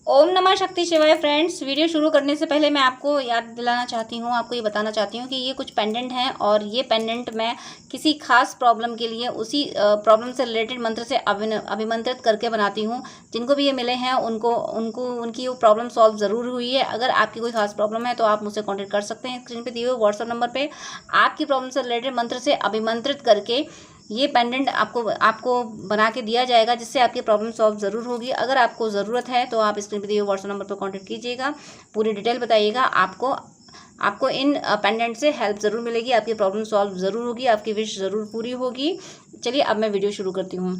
ओम नमः शक्ति शिवाय फ्रेंड्स। वीडियो शुरू करने से पहले मैं आपको याद दिलाना चाहती हूँ, आपको ये बताना चाहती हूँ कि ये कुछ पेंडेंट हैं और ये पेंडेंट मैं किसी खास प्रॉब्लम के लिए उसी प्रॉब्लम से रिलेटेड मंत्र से अभिमंत्रित करके बनाती हूँ। जिनको भी ये मिले हैं उनको उनको उनकी वो प्रॉब्लम सॉल्व ज़रूर हुई है। अगर आपकी कोई खास प्रॉब्लम है तो आप मुझसे कॉन्टेक्ट कर सकते हैं। स्क्रीन पर दिए हुए व्हाट्सअप नंबर पर आपकी प्रॉब्लम से रिलेटेड मंत्र से अभिमंत्रित करके ये पेंडेंट आपको आपको बना के दिया जाएगा, जिससे आपकी प्रॉब्लम सॉल्व ज़रूर होगी। अगर आपको ज़रूरत है तो आप स्क्रीन पर दिए हुए व्हाट्सएप नंबर पर कांटेक्ट कीजिएगा, पूरी डिटेल बताइएगा। आपको इन पेंडेंट से हेल्प ज़रूर मिलेगी, आपकी प्रॉब्लम सॉल्व ज़रूर होगी, आपकी विश ज़रूर पूरी होगी। चलिए अब मैं वीडियो शुरू करती हूँ।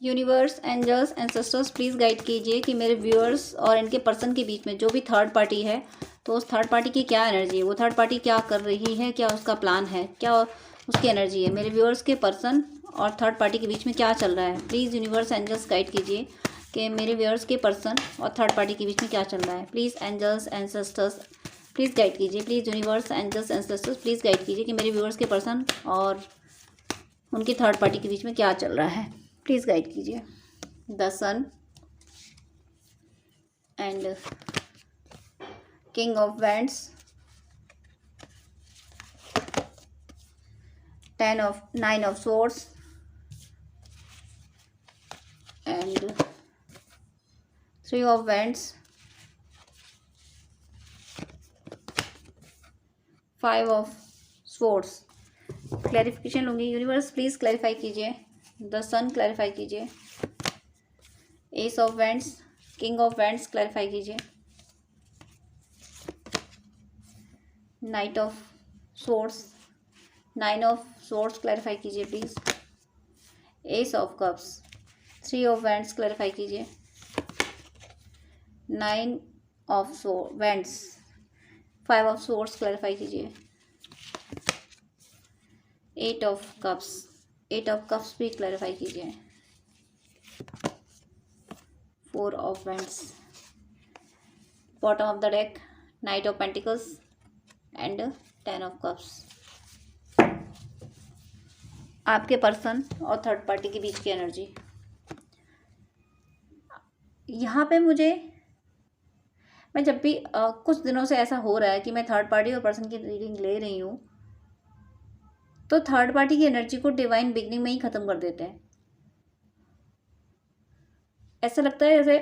Universe, angels, ancestors please guide कीजिए कि मेरे व्यूअर्स और इनके पर्सन के बीच में जो भी थर्ड पार्टी है, तो उस थर्ड पार्टी की क्या एनर्जी है, वो थर्ड पार्टी क्या कर रही है, क्या उसका प्लान है, क्या उसकी एनर्जी है। मेरे व्यूअर्स के पर्सन और थर्ड पार्टी के बीच में क्या चल रहा है। प्लीज़ यूनिवर्स, एंजल्स गाइड कीजिए कि मेरे व्यूअर्स के पर्सन और थर्ड पार्टी के बीच में क्या चल रहा है। Please angels, ancestors please guide कीजिए। Please universe, angels, ancestors please guide कीजिए कि मेरे व्यूअर्स के पर्सन और उनकी थर्ड पार्टी के बीच में क्या चल रहा है। प्लीज़ गाइड कीजिए। The sun and king of wands, 9 of swords and 3 of wands, 5 of swords। Clarification लूँगी। यूनिवर्स प्लीज़ क्लैरिफाई कीजिए। द सन क्लैरिफाई कीजिए। Ace of wands, king of wands clarify कीजिए। Knight of swords, 9 of swords clarify कीजिए please. Ace of cups, 3 of wands clarify कीजिए। 9 of wands, 5 of swords clarify कीजिए। 8 of cups, 8 of cups भी clarify कीजिए। 4 of wands, bottom of the deck, knight of pentacles and 10 of cups. आपके person और third party के बीच की energy यहाँ पे मैं जब भी कुछ दिनों से ऐसा हो रहा है कि मैं थर्ड पार्टी और पर्सन की रीडिंग ले रही हूँ, तो थर्ड पार्टी की एनर्जी को डिवाइन बिगनिंग में ही ख़त्म कर देते हैं। ऐसा लगता है जैसे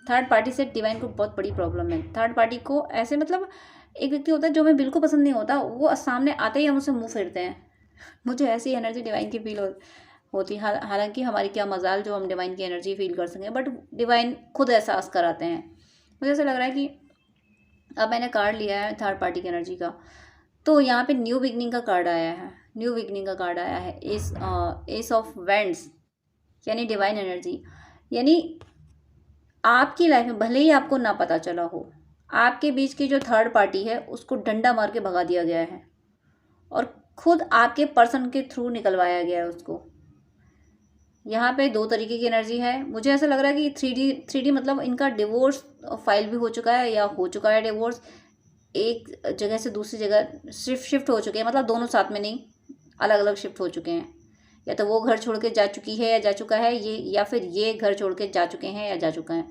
थर्ड पार्टी से डिवाइन को बहुत बड़ी प्रॉब्लम है। थर्ड पार्टी को ऐसे मतलब एक व्यक्ति होता है जो हमें बिल्कुल पसंद नहीं होता, वो सामने आते ही हम उससे मुँह फेरते हैं। मुझे ऐसी एनर्जी डिवाइन की फील होती है। हालांकि हमारी क्या मजाल जो हम डिवाइन की एनर्जी फील कर सकें, बट डिवाइन खुद एहसास कराते हैं। मुझे ऐसा लग रहा है कि अब मैंने कार्ड लिया है थर्ड पार्टी की एनर्जी का, तो यहाँ पे न्यू बिगनिंग का कार्ड आया है। न्यू बिगनिंग का कार्ड आया है एस ऑफ वैंड्स, यानी डिवाइन एनर्जी। यानी आपकी लाइफ में भले ही आपको ना पता चला हो, आपके बीच की जो थर्ड पार्टी है उसको डंडा मार के भगा दिया गया है और खुद आपके पर्सन के थ्रू निकलवाया गया है उसको। यहाँ पे 2 तरीके की एनर्जी है। मुझे ऐसा लग रहा है कि 3D मतलब इनका डिवोर्स फाइल भी हो चुका है या हो चुका है डिवोर्स। एक जगह से दूसरी जगह शिफ्ट हो चुके हैं, मतलब दोनों साथ में नहीं, अलग अलग शिफ्ट हो चुके हैं। या तो वो घर छोड़ के जा चुकी है या जा चुका है ये, या फिर ये घर छोड़ के जा चुके हैं या जा चुका है,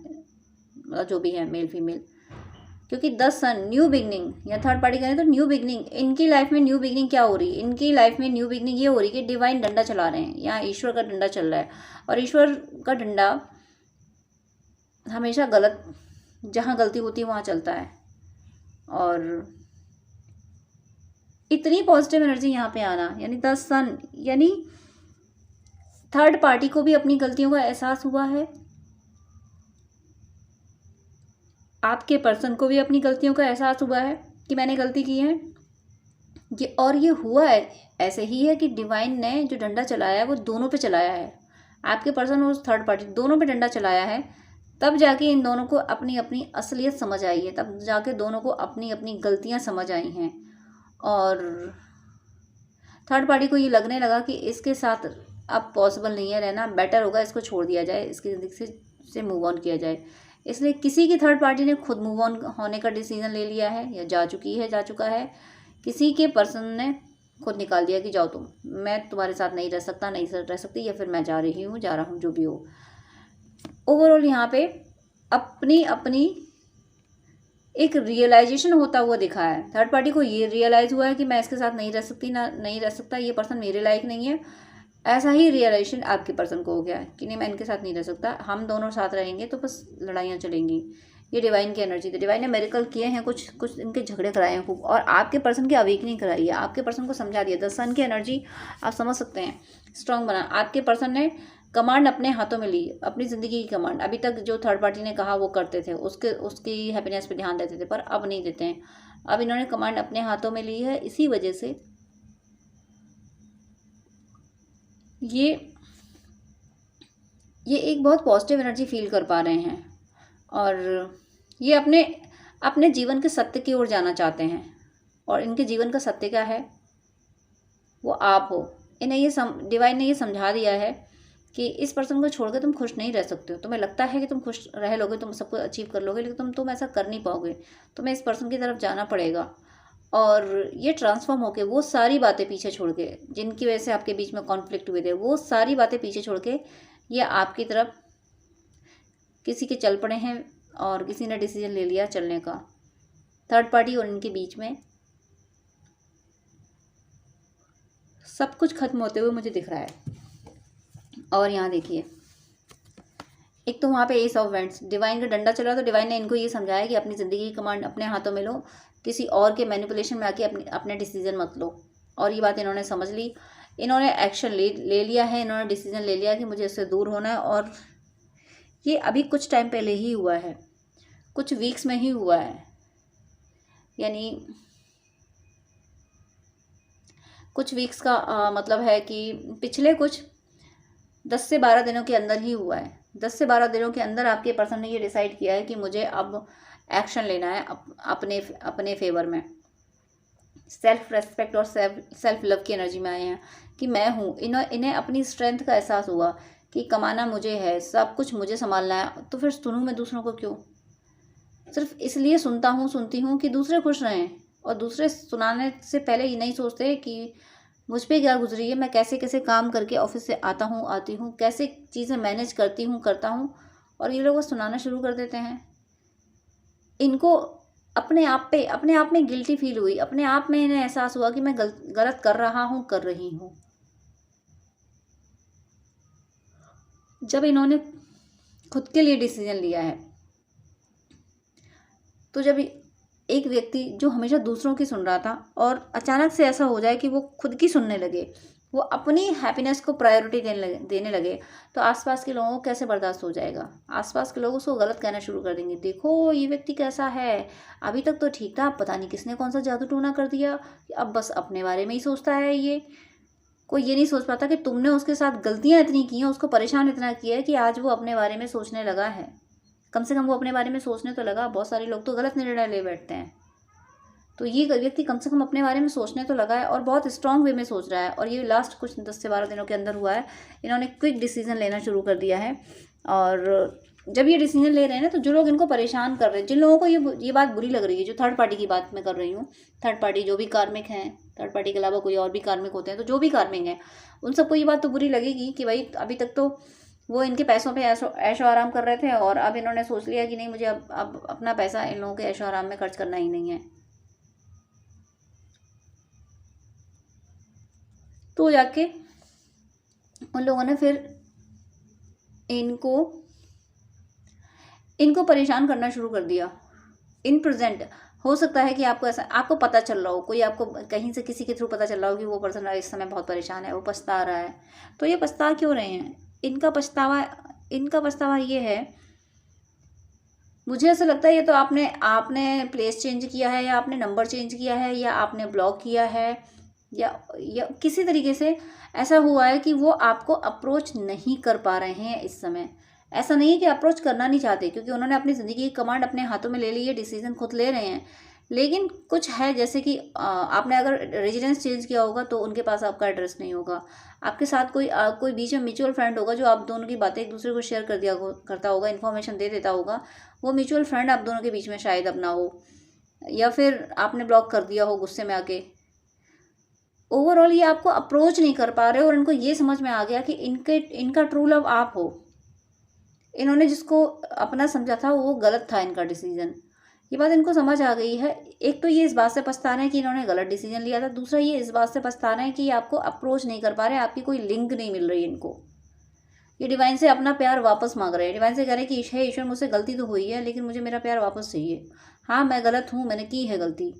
मतलब जो भी है मेल फीमेल। क्योंकि 10 सन न्यू बिगनिंग या थर्ड पार्टी करें तो न्यू बिगनिंग, इनकी लाइफ में न्यू बिगनिंग क्या हो रही है, इनकी लाइफ में न्यू बिगनिंग ये हो रही है कि डिवाइन डंडा चला रहे हैं। यहाँ ईश्वर का डंडा चल रहा है और ईश्वर का डंडा हमेशा गलत, जहाँ गलती होती है वहाँ चलता है। और इतनी पॉजिटिव एनर्जी यहाँ पे आना, यानी 10 सन, यानी थर्ड पार्टी को भी अपनी गलतियों का एहसास हुआ है, आपके पर्सन को भी अपनी गलतियों का एहसास हुआ है कि मैंने गलती की है ये, और ये हुआ है ऐसे ही है कि डिवाइन ने जो डंडा चलाया है वो दोनों पे चलाया है। आपके पर्सन और थर्ड पार्टी दोनों पे डंडा चलाया है, तब जाके इन दोनों को अपनी अपनी असलियत समझ आई है, तब जाके दोनों को अपनी अपनी गलतियां समझ आई हैं। और थर्ड पार्टी को ये लगने लगा कि इसके साथ अब पॉसिबल नहीं है रहना, बेटर होगा इसको छोड़ दिया जाए, इसकी ज़िंदगी से मूव ऑन किया जाए। इसलिए किसी की थर्ड पार्टी ने खुद मूव ऑन होने का डिसीजन ले लिया है या जा चुका है। किसी के पर्सन ने खुद निकाल दिया कि जाओ तुम, मैं तुम्हारे साथ नहीं रह सकता, नहीं रह सकती, या फिर मैं जा रहा हूँ जो भी हो। ओवरऑल यहाँ पे अपनी अपनी एक रियलाइजेशन होता हुआ दिखा है। थर्ड पार्टी को ये रियलाइज़ हुआ है कि मैं इसके साथ नहीं रह सकती, ना नहीं रह सकता, ये पर्सन मेरे लायक नहीं है। ऐसा ही रियलाइजेशन आपके पर्सन को हो गया है कि नहीं, मैं इनके साथ नहीं रह सकता, हम दोनों साथ रहेंगे तो बस लड़ाइयाँ चलेंगी। ये डिवाइन की एनर्जी थी। डिवाइन ने मेरेकल किए हैं, कुछ कुछ इनके झगड़े कराए हैं खूब, और आपके पर्सन की अवेकनिंग कराई है, आपके पर्सन को समझा दिया। द सन की एनर्जी आप समझ सकते हैं, स्ट्रांग बना। आपके पर्सन ने कमांड अपने हाथों में ली, अपनी ज़िंदगी की कमांड। अभी तक जो थर्ड पार्टी ने कहा वो करते थे, उसकी हैप्पीनेस पे ध्यान देते थे, पर अब नहीं देते हैं। अब इन्होंने कमांड अपने हाथों में ली है। इसी वजह से ये एक बहुत पॉजिटिव एनर्जी फील कर पा रहे हैं, और ये अपने अपने जीवन के सत्य की ओर जाना चाहते हैं। और इनके जीवन का सत्य क्या है? वो आप हो। इन्हें ये डिवाइन ने ये समझा दिया है कि इस पर्सन को छोड़ के तुम खुश नहीं रह सकते हो। तुम्हें लगता है कि तुम खुश रह लोगे, तुम सब कुछ अचीव कर लोगे, लेकिन तुम ऐसा कर नहीं पाओगे। तुम्हें इस पर्सन की तरफ जाना पड़ेगा, और ये ट्रांसफॉर्म होके वो सारी बातें पीछे छोड़ के, जिनकी वजह से आपके बीच में कॉन्फ्लिक्ट हुए थे, वो सारी बातें पीछे छोड़ के ये आपकी तरफ किसी के चल पड़े हैं, और किसी ने डिसीजन ले लिया चलने का। थर्ड पार्टी और इनके बीच में सब कुछ खत्म होते हुए मुझे दिख रहा है। और यहाँ देखिए, एक तो वहाँ पे एस ऑफ वेंट्स, डिवाइन का डंडा चला, तो डिवाइन ने इनको ये समझाया कि अपनी ज़िंदगी की कमांड अपने हाथों में लो, किसी और के मैनिपुलेशन में आके अपने डिसीजन मत लो। और ये बात इन्होंने समझ ली, इन्होंने एक्शन ले लिया है, इन्होंने डिसीजन ले लिया कि मुझे इससे दूर होना है। और ये अभी कुछ टाइम पहले ही हुआ है, कुछ वीक्स में ही हुआ है, यानी कुछ वीक्स का मतलब है कि पिछले कुछ 10 से 12 दिनों के अंदर ही हुआ है। 10 से 12 दिनों के अंदर आपके पर्सन ने ये डिसाइड किया है कि मुझे अब एक्शन लेना है अपने फेवर में। सेल्फ रेस्पेक्ट और सेल्फ लव की एनर्जी में आए हैं कि मैं हूँ। इन्हें अपनी स्ट्रेंथ का एहसास हुआ कि कमाना मुझे है, सब कुछ मुझे संभालना है, तो फिर सुनूँ मैं दूसरों को क्यों? सिर्फ इसलिए सुनती हूँ कि दूसरे खुश रहें, और दूसरे सुनाने से पहले ये नहीं सोचते कि मुझ पे क्या गुजरी है, मैं कैसे कैसे काम करके ऑफिस से आती हूँ, कैसे चीज़ें मैनेज करता हूँ, और ये लोग बस सुनाना शुरू कर देते हैं। इनको अपने आप में गिल्टी फील हुई, अपने आप में इन्हें एहसास हुआ कि मैं गलत कर रही हूँ। जब इन्होंने खुद के लिए डिसीजन लिया है, तो जब एक व्यक्ति जो हमेशा दूसरों की सुन रहा था और अचानक से ऐसा हो जाए कि वो खुद की सुनने लगे, वो अपनी हैप्पीनेस को प्रायोरिटी देने लगे, तो आसपास के लोगों को कैसे बर्दाश्त हो जाएगा? आसपास के लोग उसको गलत कहना शुरू कर देंगे, देखो ये व्यक्ति कैसा है, अभी तक तो ठीक था, पता नहीं किसने कौन सा जादू टोना कर दिया, अब बस अपने बारे में ही सोचता है। ये कोई ये नहीं सोच पाता कि तुमने उसके साथ गलतियाँ इतनी की हैं, उसको परेशान इतना किया है कि आज वो अपने बारे में सोचने लगा है। कम से कम वो अपने बारे में सोचने तो लगा। बहुत सारे लोग तो गलत निर्णय ले बैठते हैं, तो ये व्यक्ति कम से कम अपने बारे में सोचने तो लगा है, और बहुत स्ट्रांग वे में सोच रहा है। और ये लास्ट कुछ 10 से 12 दिनों के अंदर हुआ है, इन्होंने क्विक डिसीजन लेना शुरू कर दिया है। और जब ये डिसीजन ले रहे हैं ना, तो जो लोग इनको परेशान कर रहे हैं, जिन लोगों को ये बात बुरी लग रही है, जो थर्ड पार्टी की बात मैं कर रही हूँ, थर्ड पार्टी जो भी कार्मिक हैं, थर्ड पार्टी के अलावा कोई और भी कार्मिक होते हैं, तो जो भी कार्मिक हैं उन सबको ये बात तो बुरी लगेगी कि भाई अभी तक तो वो इनके पैसों पे ऐशो आराम कर रहे थे, और अब इन्होंने सोच लिया कि नहीं, मुझे अब अपना पैसा इन लोगों के ऐशो आराम में खर्च करना ही नहीं है। तो जाके उन लोगों ने फिर इनको परेशान करना शुरू कर दिया। इन प्रेजेंट हो सकता है कि आपको पता चल रहा हो, कोई आपको कहीं से किसी के थ्रू पता चल रहा हो कि वो पर्सन इस समय बहुत परेशान है, वो पछता रहा है। तो ये पछता क्यों रहे हैं? इनका पछतावा ये है, मुझे ऐसा लगता है ये तो आपने प्लेस चेंज किया है, या आपने नंबर चेंज किया है, या आपने ब्लॉक किया है, या किसी तरीके से ऐसा हुआ है कि वो आपको अप्रोच नहीं कर पा रहे हैं इस समय। ऐसा नहीं है कि अप्रोच करना नहीं चाहते, क्योंकि उन्होंने अपनी ज़िंदगी की कमांड अपने हाथों में ले ली है, डिसीजन खुद ले रहे हैं। लेकिन कुछ है, जैसे कि आपने अगर रेजिडेंस चेंज किया होगा तो उनके पास आपका एड्रेस नहीं होगा। आपके साथ कोई बीच में म्यूचुअल फ्रेंड होगा जो आप दोनों की बातें एक दूसरे को शेयर करता होगा, इन्फॉर्मेशन दे देता होगा। वो म्यूचुअल फ्रेंड आप दोनों के बीच में शायद अब ना हो, या फिर आपने ब्लॉक कर दिया हो गुस्से में आके। ओवरऑल ये आपको अप्रोच नहीं कर पा रहे, और इनको ये समझ में आ गया कि इनका ट्रू लव आप हो। इन्होंने जिसको अपना समझा था वो गलत था इनका डिसीजन। ये बात इनको समझ आ गई है। एक तो ये इस बात से पछता रहे हैं कि इन्होंने गलत डिसीजन लिया था, दूसरा ये इस बात से पछता रहे हैं कि आपको अप्रोच नहीं कर पा रहे, आपकी कोई लिंक नहीं मिल रही इनको। ये डिवाइन से अपना प्यार वापस मांग रहे हैं। डिवाइन से कह रहे हैं कि हे ईश्वर, मुझसे गलती तो हुई है, लेकिन मुझे मेरा प्यार वापस चाहिए। हाँ, मैं गलत हूँ, मैंने की है गलती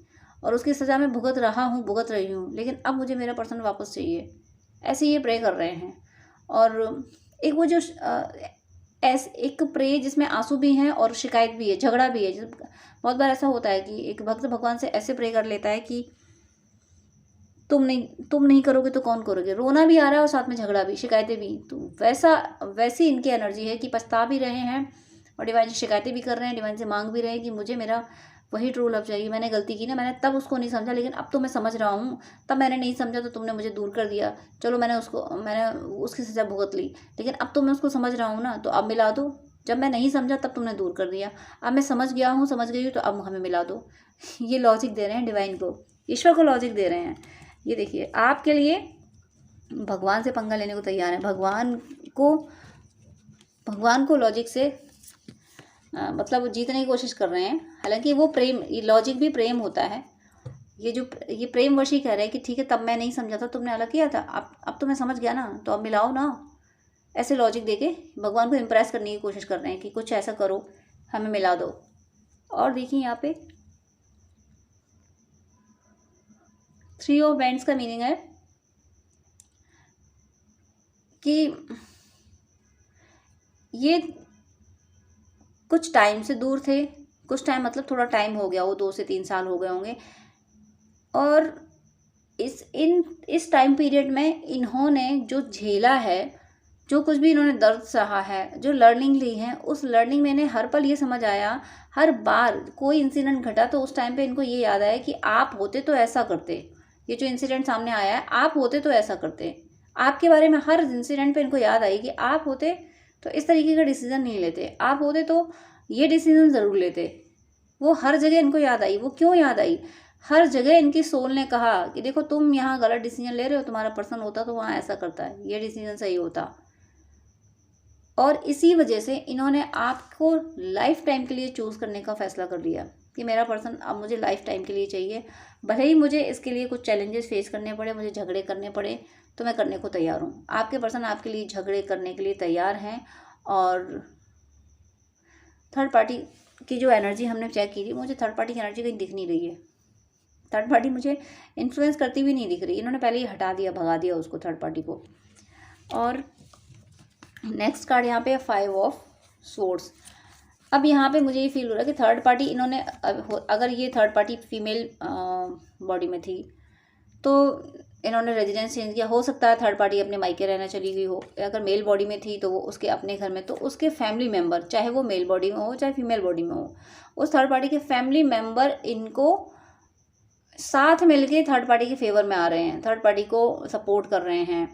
और उसकी सज़ा मैं भुगत रहा हूँ, भुगत रही हूँ, लेकिन अब मुझे मेरा पर्सन वापस चाहिए। ऐसे ये प्रे कर रहे हैं। और एक वो जो ऐसे एक प्रे जिसमें आंसू भी हैं और शिकायत भी है, झगड़ा भी है। बहुत बार ऐसा होता है कि एक भक्त भगवान से ऐसे प्रे कर लेता है कि तुम नहीं करोगे तो कौन करोगे। रोना भी आ रहा है और साथ में झगड़ा भी, शिकायतें भी। तो वैसी इनकी एनर्जी है कि पछता भी रहे हैं और डिवाइन से शिकायतें भी कर रहे हैं, डिवाइन से मांग भी रहे हैं कि मुझे मेरा वही ट्रू लव चाहिए। मैंने गलती की ना, मैंने तब उसको नहीं समझा, लेकिन अब तो मैं समझ रहा हूँ। तब मैंने नहीं समझा तो तुमने मुझे दूर कर दिया। चलो, मैंने उसकी सज़ा भुगत ली, लेकिन अब तो मैं उसको समझ रहा हूँ ना, तो अब मिला दो। जब मैं नहीं समझा तब तुमने दूर कर दिया, अब मैं समझ गया हूँ, समझ गई हूँ, तो अब हमें मिला दो। ये लॉजिक दे रहे हैं डिवाइन को, ईश्वर को लॉजिक दे रहे हैं। ये देखिए, आपके लिए भगवान से पंगा लेने को तैयार है। भगवान को लॉजिक से मतलब जीतने की कोशिश कर रहे हैं। हालांकि वो प्रेम, ये लॉजिक भी प्रेम होता है। ये प्रेम वश ही कह रहे हैं कि ठीक है, तब मैं नहीं समझा था, तुमने अलग किया था, अब तो मैं समझ गया ना, तो अब मिलाओ ना। ऐसे लॉजिक देके भगवान को इम्प्रेस करने की कोशिश कर रहे हैं कि कुछ ऐसा करो, हमें मिला दो। और देखिए यहाँ पे 3 ऑफ वैंड्स का मीनिंग है कि ये कुछ टाइम से दूर थे। कुछ टाइम मतलब थोड़ा टाइम हो गया, वो 2 से 3 साल हो गए होंगे। और इस टाइम पीरियड में इन्होंने जो झेला है, जो कुछ भी इन्होंने दर्द सहा है, जो लर्निंग ली है, उस लर्निंग में इन्हें हर पल ये समझ आया, हर बार कोई इंसिडेंट घटा तो उस टाइम पे इनको ये याद आया कि आप होते तो ऐसा करते। ये जो इंसिडेंट सामने आया है, आप होते तो ऐसा करते। आपके बारे में हर इंसिडेंट पे इनको याद आई कि आप होते तो इस तरीके का डिसीजन नहीं लेते, आप होते तो ये डिसीजन ज़रूर लेते। वो हर जगह इनको याद आई। वो क्यों याद आई? हर जगह इनकी सोल ने कहा कि देखो, तुम यहाँ गलत डिसीजन ले रहे हो, तुम्हारा पर्सन होता तो वहाँ ऐसा करता है, ये डिसीजन सही होता। और इसी वजह से इन्होंने आपको लाइफ टाइम के लिए चूज़ करने का फैसला कर लिया कि मेरा पर्सन अब मुझे लाइफ टाइम के लिए चाहिए। भले ही मुझे इसके लिए कुछ चैलेंजेस फेस करने पड़े, मुझे झगड़े करने पड़े, तो मैं करने को तैयार हूँ। आपके पर्सन आपके लिए झगड़े करने के लिए तैयार हैं। और थर्ड पार्टी की जो एनर्जी हमने चेक की थी, मुझे थर्ड पार्टी की एनर्जी कहीं दिख नहीं रही है। थर्ड पार्टी मुझे इन्फ्लुएंस करती हुई नहीं दिख रही। इन्होंने पहले ही हटा दिया, भगा दिया उसको, थर्ड पार्टी को। और नेक्स्ट कार्ड यहाँ पे 5 ऑफ सोर्ड्स। अब यहाँ पे मुझे ये फील हो रहा है कि थर्ड पार्टी इन्होंने, अगर ये थर्ड पार्टी फीमेल बॉडी में थी तो इन्होंने रेजिडेंस चेंज किया। हो सकता है थर्ड पार्टी अपने मायके रहना चली गई हो। अगर मेल बॉडी में थी तो वो उसके अपने घर में, तो उसके फैमिली मेम्बर, चाहे वो मेल बॉडी में हो चाहे फीमेल बॉडी में हो, उस थर्ड पार्टी के फैमिली मेम्बर इनको साथ मिलके थर्ड पार्टी के फेवर में आ रहे हैं, थर्ड पार्टी को सपोर्ट कर रहे हैं।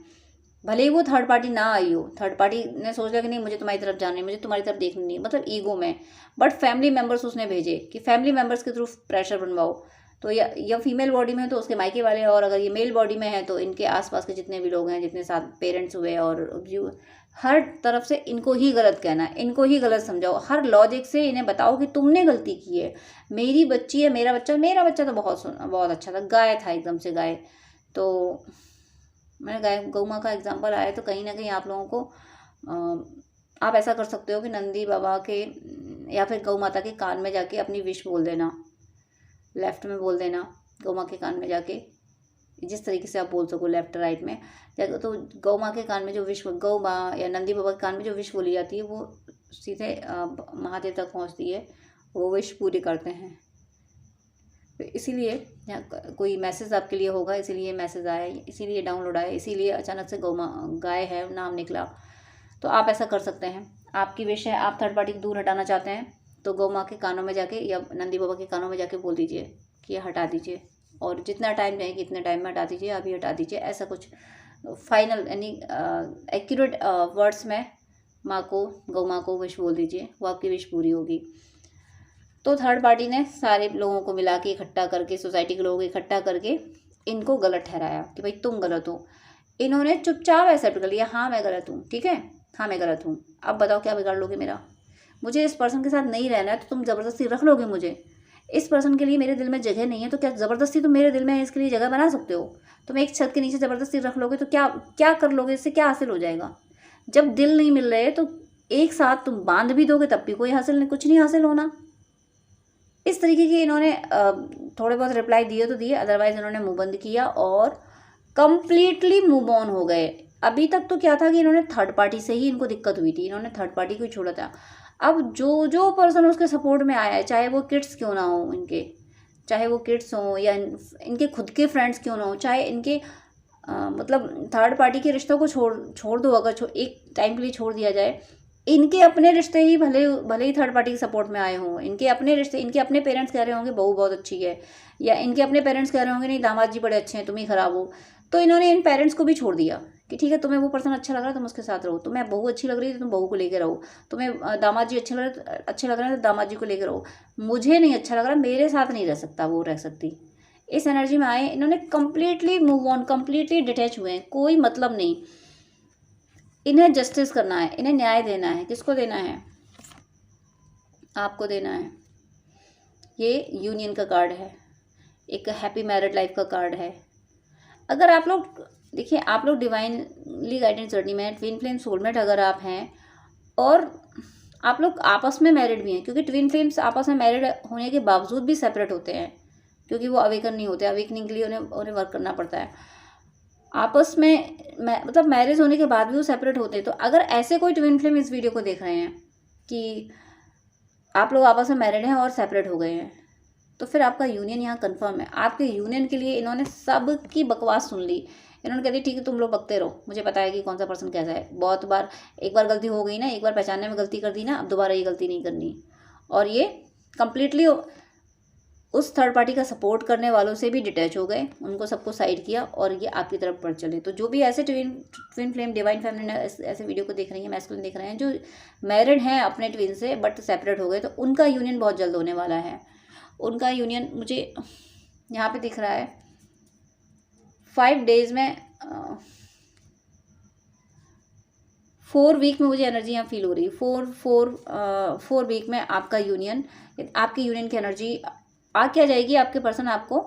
भले ही वो थर्ड पार्टी ना आई हो, थर्ड पार्टी ने सोच लिया कि नहीं, मुझे तुम्हारी तरफ जाना है, मुझे तुम्हारी तरफ देखनी नहीं, मतलब ईगो में, बट फैमिली मेम्बर्स उसने भेजे कि फैमिली मेम्बर्स के थ्रू प्रेशर बनवाओ। तो या फीमेल बॉडी में है तो उसके मायके वाले, और अगर ये मेल बॉडी में है तो इनके आसपास के जितने भी लोग हैं, जितने साथ पेरेंट्स हुए और हर तरफ से इनको ही गलत कहना है, इनको ही गलत समझाओ। हर लॉजिक से इन्हें बताओ कि तुमने गलती की है, मेरी बच्ची है, मेरा बच्चा तो बहुत अच्छा था, गाय था, एकदम से गाय। तो मैंने गाय गौ माँ का एग्जाम्पल आया, तो कहीं ना कहीं आप लोगों को आप ऐसा कर सकते हो कि नंदी बाबा के या फिर गौ माता के कान में जाके अपनी विश बोल देना, लेफ्ट में बोल देना, गौ माँ के कान में जाके, जिस तरीके से आप बोल सको, लेफ्ट राइट में जाकर। तो गौ माँ के कान में जो विश, गौ माँ या नंदी बाबा के कान में जो विश बोली जाती है, वो सीधे महादेव तक पहुँचती है, वो विश पूरी करते हैं। तो इसीलिए कोई मैसेज आपके लिए होगा, इसीलिए मैसेज आया, इसीलिए डाउनलोड आया, इसीलिए अचानक से गाय है नाम निकला। तो आप ऐसा कर सकते हैं, आपकी विश है, आप थर्ड पार्टी को दूर हटाना चाहते हैं, तो गौ माँ के कानों में जाके या नंदी बाबा के कानों में जाके बोल दीजिए कि ये हटा दीजिए, और जितना टाइम जाएगी इतने टाइम में हटा दीजिए, अभी हटा दीजिए। ऐसा कुछ फाइनल यानी एक्यूरेट वर्ड्स में माँ को, गौ माँ को विश बोल दीजिए, वो आपकी विश पूरी होगी। तो थर्ड पार्टी ने सारे लोगों को मिला के, इकट्ठा करके, सोसाइटी के लोगों को इकट्ठा करके इनको गलत ठहराया कि भाई तुम गलत हो। इन्होंने चुपचाप एक्सेप्ट कर लिया, हाँ मैं गलत हूँ, ठीक है। हाँ मैं गलत हूँ, अब बताओ क्या बिगाड़ लोगे मेरा? मुझे इस पर्सन के साथ नहीं रहना है तो तुम ज़बरदस्ती रख लोगे मुझे? इस पर्सन के लिए मेरे दिल में जगह नहीं है तो क्या ज़बरदस्ती तुम मेरे दिल में इसके लिए जगह बना सकते हो? तुम एक छत के नीचे ज़बरदस्ती रख लोगे तो क्या क्या कर लोगे? इससे क्या हासिल हो जाएगा? जब दिल नहीं मिल रहे तो एक साथ तुम बांध भी दोगे तब भी कोई हासिल नहीं, कुछ नहीं हासिल होना। इस तरीके की इन्होंने थोड़े बहुत रिप्लाई दिए तो दिए, अदरवाइज इन्होंने मुंह बंद किया और कंप्लीटली मूव ऑन हो गए। अभी तक तो क्या था कि इन्होंने थर्ड पार्टी से ही इनको दिक्कत हुई थी, इन्होंने थर्ड पार्टी को ही छोड़ा था। अब जो जो पर्सन उसके सपोर्ट में आया है, चाहे वो किड्स क्यों ना हो इनके, चाहे वो किड्स हों या इनके खुद के फ्रेंड्स क्यों ना हो, चाहे इनके मतलब थर्ड पार्टी के रिश्तों को छोड़ छोड़ दो, अगर एक टाइम के लिए छोड़ दिया जाए, इनके अपने रिश्ते ही भले भले ही थर्ड पार्टी के सपोर्ट में आए हों, इनके अपने रिश्ते, इनके अपने पेरेंट्स कह रहे होंगे बहू बहुत अच्छी है, या इनके अपने पेरेंट्स कह रहे होंगे नहीं दामाद जी बड़े अच्छे हैं तुम ही खराब हो, तो इन्होंने इन पेरेंट्स को भी छोड़ दिया कि ठीक है तुम्हें वो पर्सन अच्छा लग रहा है तुम उसके साथ रहो, तुम्हें बहू अच्छी लग रही है तो तुम बहू को लेकर रहो, तुम्हें दामाद जी अच्छे लग रहे हैं तो दामाद जी को लेकर रहो, मुझे नहीं अच्छा लग रहा, मेरे साथ नहीं रह सकता वो रह सकती। इस एनर्जी में आए, इन्होंने completely move on, completely detach हुए हैं, कोई मतलब नहीं। इन्हें जस्टिस करना है, इन्हें न्याय देना है। किसको देना है? आपको देना है। ये यूनियन का कार्ड है, एक हैप्पी मैरिड लाइफ का कार्ड है। अगर आप लोग देखिए, आप लोग डिवाइनली गाइडेड जर्नी में ट्विन फ्लेम सोलमेट अगर आप हैं और आप लोग आपस में मैरिड भी हैं, क्योंकि ट्विन फ्लेम्स आपस में मैरिड होने के बावजूद भी सेपरेट होते हैं क्योंकि वो अवेकन नहीं होते, अवेकनिंग के लिए उन्हें वर्क करना पड़ता है। आपस में मतलब मैरिज होने के बाद भी वो सेपरेट होते हैं। तो अगर ऐसे कोई ट्विन फ्लेम इस वीडियो को देख रहे हैं कि आप लोग आपस में मैरिड हैं और सेपरेट हो गए हैं, तो फिर आपका यूनियन यहाँ कंफर्म है। आपके यूनियन के लिए इन्होंने सब की बकवास सुन ली। इन्होंने कह दी ठीक है तुम लोग बकते रहो, मुझे पता है कि कौन सा पर्सन कैसा है। बहुत बार, एक बार गलती हो गई ना, एक बार पहचानने में गलती कर दी ना, अब दोबारा ये गलती नहीं करनी। और ये कंप्लीटली उस थर्ड पार्टी का सपोर्ट करने वालों से भी डिटैच हो गए, उनको सबको साइड किया और ये आपकी तरफ बढ़ चले। तो जो भी ऐसे ट्विन फ्लेम डिवाइन फैमिली ऐसे वीडियो को देख रही हैं, मैस्कुलिन देख रहे हैं, जो मैरिड हैं अपने ट्विन से बट सेपरेट हो गए, तो उनका यूनियन बहुत जल्द होने वाला है। उनका यूनियन मुझे यहाँ पे दिख रहा है 5 डेज में, 4 वीक में मुझे एनर्जी यहाँ फील हो रही है। 4 वीक में आपका यूनियन, आपकी यूनियन की एनर्जी आ क्या जाएगी। आपके पर्सन आपको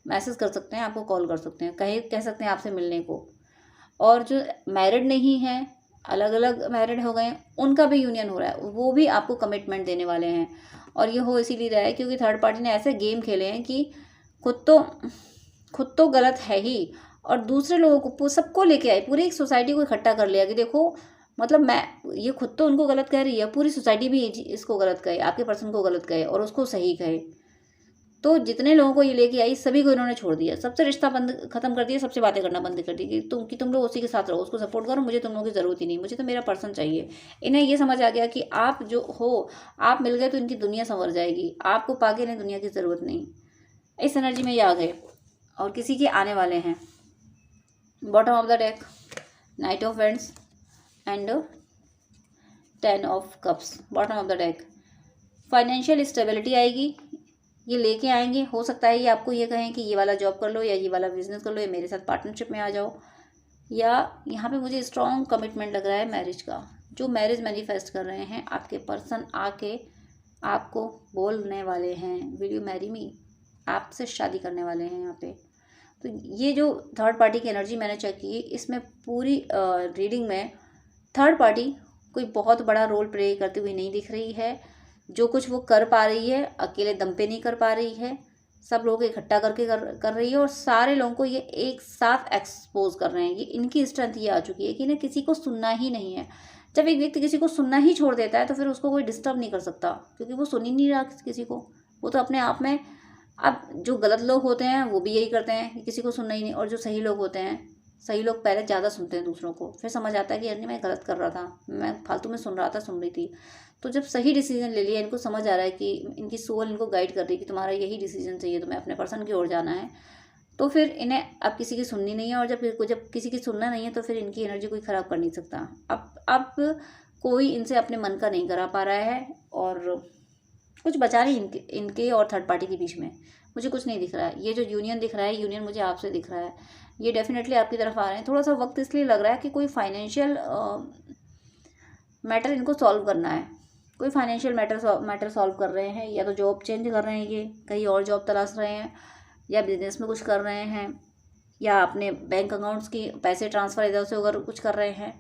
मैसेज कर सकते हैं, आपको कॉल कर सकते हैं, कह सकते हैं आपसे मिलने को। और जो मैरिड नहीं है, अलग अलग मैरिड हो गए हैं, उनका भी यूनियन हो रहा है, वो भी आपको कमिटमेंट देने वाले हैं। और ये हो इसीलिए रहा है क्योंकि थर्ड पार्टी ने ऐसे गेम खेले हैं कि खुद तो गलत है ही, और दूसरे लोगों को सबको लेके आई, पूरी एक सोसाइटी को इकट्ठा कर लिया कि देखो मतलब ये खुद तो उनको गलत कह रही है, पूरी सोसाइटी भी इसको गलत कहे, आपके पर्सन को गलत कहे और उसको सही कहे। तो जितने लोगों को ये लेके आई सभी को इन्होंने छोड़ दिया, सबसे रिश्ता बंद खत्म कर दिया, सबसे बातें करना बंद कर दी कि तुम लोग उसी के साथ रहो, उसको सपोर्ट करो, मुझे तुम लोगों की ज़रूरत ही नहीं, मुझे तो मेरा पर्सन चाहिए। इन्हें ये समझ आ गया कि आप जो हो, आप मिल गए तो इनकी दुनिया संवर जाएगी, आपको पाके इन्हें दुनिया की ज़रूरत नहीं। इस एनर्जी में ये आ गए और किसी के आने वाले हैं। Bottom of the deck, knight of vends and 10 of cups. Bottom of the deck, financial stability आएगी, ये लेके आएंगे। हो सकता है ये आपको ये कहें कि ये वाला जॉब कर लो या ये वाला बिजनेस कर लो या मेरे साथ पार्टनरशिप में आ जाओ, या यहाँ पे मुझे स्ट्रॉन्ग कमिटमेंट लग रहा है मैरिज का। जो मैरिज मैनिफेस्ट कर रहे हैं, आपके पर्सन आके आपको बोलने वाले हैं विल यू मैरी मी, आपसे शादी करने वाले हैं यहाँ पे। तो ये जो थर्ड पार्टी की एनर्जी मैंने चेक की, इसमें पूरी रीडिंग में थर्ड पार्टी कोई बहुत बड़ा रोल प्ले करती हुई नहीं दिख रही है। जो कुछ वो कर पा रही है अकेले दम पे नहीं कर पा रही है, सब लोगों को इकट्ठा करके कर रही है और सारे लोगों को ये एक साथ एक्सपोज कर रहे हैं। ये इनकी स्ट्रेंथ ये आ चुकी है कि इन्हें किसी को सुनना ही नहीं है। जब एक व्यक्ति किसी को सुनना ही छोड़ देता है तो फिर उसको कोई डिस्टर्ब नहीं कर सकता, क्योंकि वो सुन ही नहीं रहा किसी को, वो तो अपने आप में। अब जो गलत लोग होते हैं वो भी यही करते हैं कि किसी को सुनना ही नहीं, और जो सही लोग होते हैं, सही लोग पहले ज़्यादा सुनते हैं दूसरों को, फिर समझ आता है कि यार मैं गलत कर रहा था, मैं फालतू में सुन रही थी। तो जब सही डिसीजन ले लिया, इनको समझ आ रहा है कि इनकी सोल इनको गाइड कर रही है कि तुम्हारा यही डिसीजन चाहिए, तुम्हें अपने पर्सन की ओर जाना है, तो फिर इन्हें अब किसी की सुननी नहीं है। और जब किसी की सुनना नहीं है तो फिर इनकी एनर्जी कोई ख़राब कर नहीं सकता। अब कोई इनसे अपने मन का नहीं करा पा रहा है और कुछ बचा नहीं इनके और थर्ड पार्टी के बीच में। मुझे कुछ नहीं दिख रहा है। ये जो यूनियन दिख रहा है, यूनियन मुझे आपसे दिख रहा है, ये डेफिनेटली आपकी तरफ आ रहे हैं। थोड़ा सा वक्त इसलिए लग रहा है कि कोई फाइनेंशियल मैटर इनको सॉल्व करना है, कोई फाइनेंशियल मैटर सॉल्व कर रहे हैं, या तो जॉब चेंज कर रहे हैं, ये कहीं और जॉब तलाश रहे हैं, या बिजनेस में कुछ कर रहे हैं, या अपने बैंक अकाउंट्स की पैसे ट्रांसफ़र इधर से उधर कुछ कर रहे हैं।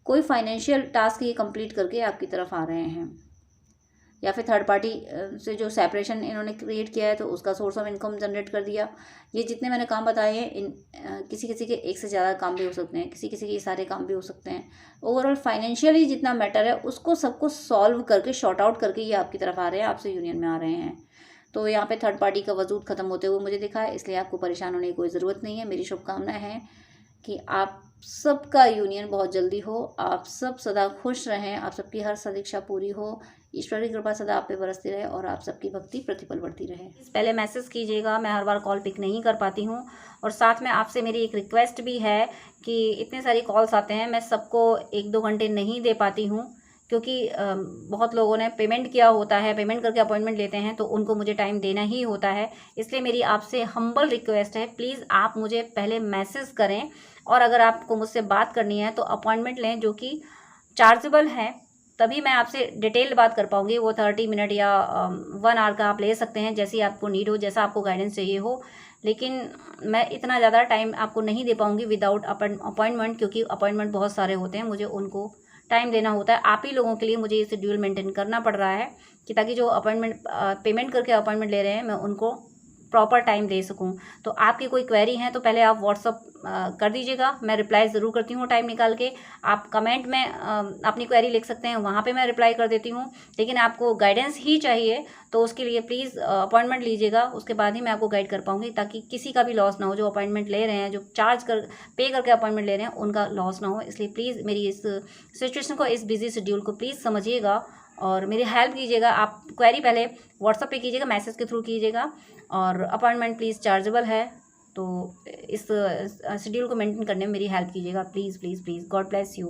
कोई फाइनेंशियल टास्क ये कंप्लीट करके आपकी तरफ आ रहे हैं, या फिर थर्ड पार्टी से जो सेपरेशन इन्होंने क्रिएट किया है तो उसका सोर्स ऑफ इनकम जनरेट कर दिया। ये जितने मैंने काम बताए हैं, इन किसी किसी के एक से ज़्यादा काम भी हो सकते हैं, किसी किसी के सारे काम भी हो सकते हैं। ओवरऑल फाइनेंशियली जितना मैटर है उसको सबको सॉल्व करके शॉर्ट आउट करके ये आपकी तरफ आ रहे हैं, आपसे यूनियन में आ रहे हैं। तो यहाँ पे थर्ड पार्टी का वजूद ख़त्म होते हुए मुझे दिखा है, इसलिए आपको परेशान होने की कोई ज़रूरत नहीं है। मेरी शुभकामनाएं हैं कि आप सबका यूनियन बहुत जल्दी हो, आप सब सदा खुश रहें, आप सबकी हर सदीक्षा पूरी हो, ईश्वर की कृपा सदा आप पे बरसती रहे और आप सबकी भक्ति प्रतिपल बढ़ती रहे। पहले मैसेज कीजिएगा, मैं हर बार कॉल पिक नहीं कर पाती हूँ। और साथ में आपसे मेरी एक रिक्वेस्ट भी है कि इतने सारी कॉल्स आते हैं, मैं सबको 1-2 घंटे नहीं दे पाती हूँ, क्योंकि बहुत लोगों ने पेमेंट किया होता है, पेमेंट करके अपॉइंटमेंट लेते हैं, तो उनको मुझे टाइम देना ही होता है। इसलिए मेरी आपसे हम्बल रिक्वेस्ट है, प्लीज़ आप मुझे पहले मैसेज करें, और अगर आपको मुझसे बात करनी है तो अपॉइंटमेंट लें जो कि चार्जेबल है, तभी मैं आपसे डिटेल बात कर पाऊँगी। वो 30 मिनट या 1 आवर का आप ले सकते हैं, जैसी आपको नीड हो, जैसा आपको गाइडेंस चाहिए हो। लेकिन मैं इतना ज़्यादा टाइम आपको नहीं दे पाऊँगी विदाउट अपॉइंटमेंट, क्योंकि अपॉइंटमेंट बहुत सारे होते हैं, मुझे उनको टाइम देना होता है। आप ही लोगों के लिए मुझे ये शेड्यूल मेंटेन करना पड़ रहा है कि ताकि जो अपॉइंटमेंट पेमेंट करके अपॉइंटमेंट ले रहे हैं, मैं उनको प्रॉपर टाइम दे सकूं। तो आपकी कोई क्वेरी है तो पहले आप व्हाट्सअप कर दीजिएगा, मैं रिप्लाई ज़रूर करती हूँ टाइम निकाल के। आप कमेंट में अपनी क्वेरी लिख सकते हैं, वहाँ पे मैं रिप्लाई कर देती हूँ। लेकिन आपको गाइडेंस ही चाहिए तो उसके लिए प्लीज़ अपॉइंटमेंट लीजिएगा, उसके बाद ही मैं आपको गाइड कर पाऊँगी, ताकि किसी का भी लॉस ना हो। जो अपॉइंटमेंट ले रहे हैं, जो पे करके अपॉइंटमेंट ले रहे हैं, उनका लॉस ना हो। इसलिए प्लीज़ मेरी इस सिचुएशन को, इस बिजी शेड्यूल को प्लीज़ समझिएगा और मेरी हेल्प कीजिएगा। आप क्वेरी पहले व्हाट्सअप पे कीजिएगा, मैसेज के थ्रू कीजिएगा, और अपॉइंटमेंट प्लीज़ चार्जेबल है, तो इस शेड्यूल को मेंटेन करने में मेरी हेल्प कीजिएगा, please please please. God bless you.